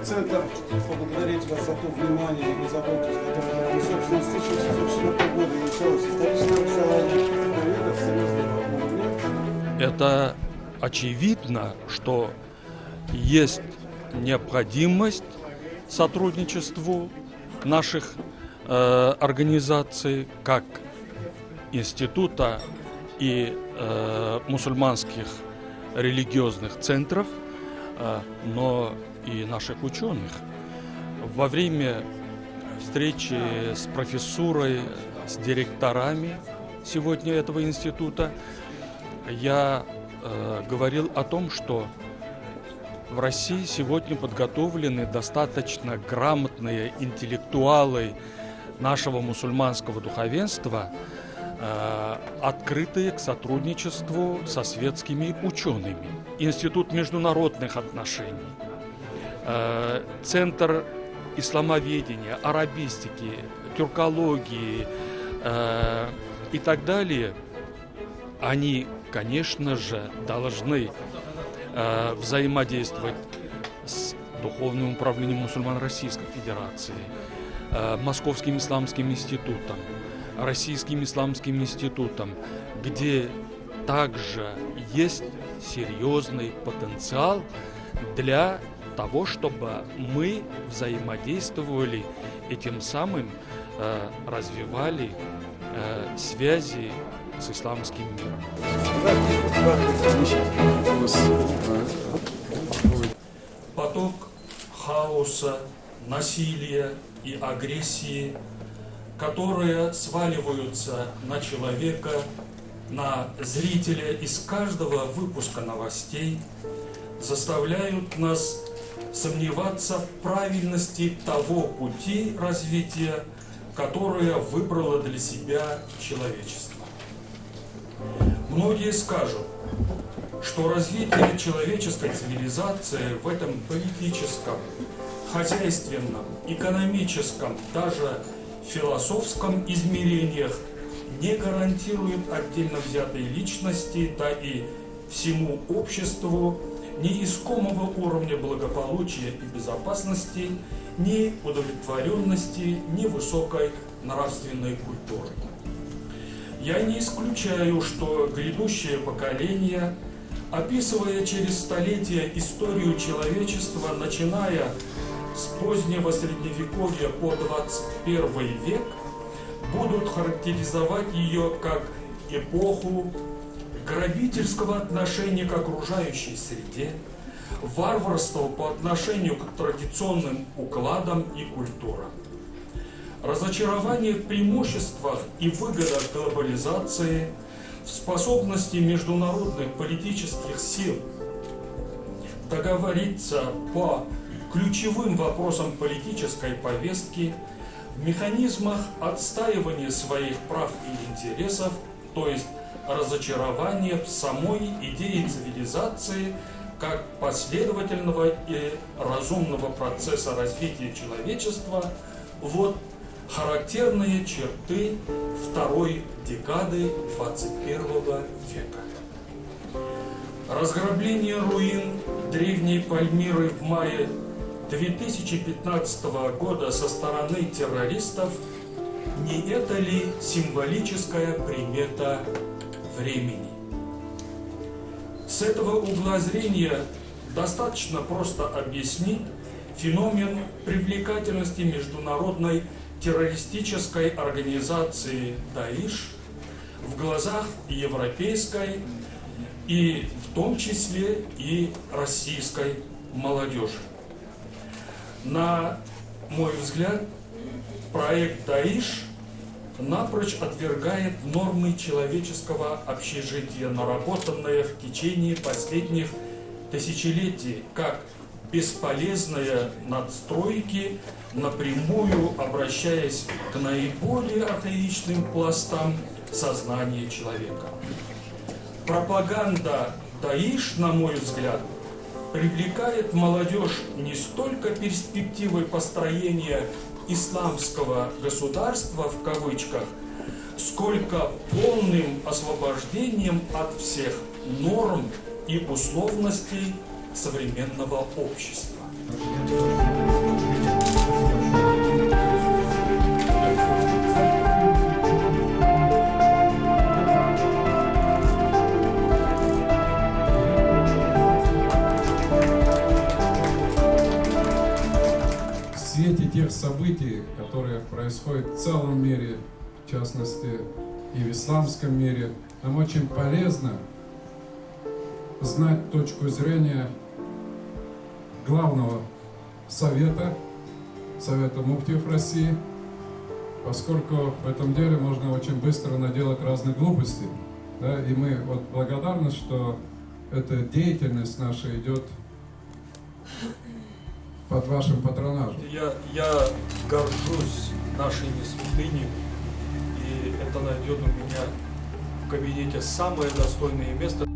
Центр поблагодарить вас за то внимание и заботу, с которой, собственно, с 1904 года началось историческое образование в Союзе. Это очевидно, что есть необходимость сотрудничеству наших организаций, как института и мусульманских религиозных центров, но и наших ученых. Во время встречи с профессурой, с директорами сегодня этого института я говорил о том, что в России сегодня подготовлены достаточно грамотные интеллектуалы нашего мусульманского духовенства, открытые к сотрудничеству со светскими учеными. Институт международных отношений, Центр исламоведения, арабистики, тюркологии и так далее, они, конечно же, должны взаимодействовать с Духовным управлением мусульман Российской Федерации, Московским исламским институтом, Российским исламским институтом, где также есть серьезный потенциал для того, чтобы мы взаимодействовали и тем самым развивали связи с исламским миром. Поток хаоса, насилия и агрессии, которые сваливаются на человека, на зрителя из каждого выпуска новостей, заставляют нас сомневаться в правильности того пути развития, которое выбрало для себя человечество. Многие скажут, что развитие человеческой цивилизации в этом политическом, хозяйственном, экономическом, даже философском измерениях не гарантирует отдельно взятой личности, да и всему обществу ни искомого уровня благополучия и безопасности, ни удовлетворенности, ни высокой нравственной культуры. Я не исключаю, что грядущее поколение, описывая через столетия историю человечества, начиная с позднего Средневековья по 21 век, будут характеризовать ее как эпоху грабительского отношения к окружающей среде, варварства по отношению к традиционным укладам и культурам, разочарование в преимуществах и выгодах глобализации, в способности международных политических сил договориться по ключевым вопросам политической повестки, в механизмах отстаивания своих прав и интересов, то есть разочарование в самой идее цивилизации как последовательного и разумного процесса развития человечества, вот характерные черты второй декады 21 века. Разграбление руин древней Пальмиры в мае 2015 года со стороны террористов – не это ли символическая примета времени? С этого угла зрения достаточно просто объяснить феномен привлекательности международной террористической организации «Даиш» в глазах европейской и в том числе и российской молодежи. На мой взгляд, проект «Даиш» напрочь отвергает нормы человеческого общежития, наработанные в течение последних тысячелетий, как бесполезные надстройки, напрямую обращаясь к наиболее архаичным пластам сознания человека. Пропаганда Даиш, на мой взгляд, привлекает молодежь не столько перспективой построения исламского государства в кавычках, сколько полным освобождением от всех норм и условностей современного общества. В свете тех событий, которые происходят в целом мире, в частности и в исламском мире, нам очень полезно знать точку зрения главного совета муфтиев России, поскольку в этом деле можно очень быстро наделать разных глупостей. Да? И мы вот благодарны, что эта деятельность наша идет под вашим патронажем. Я горжусь нашими святынями, и это найдет у меня в кабинете самое достойное место.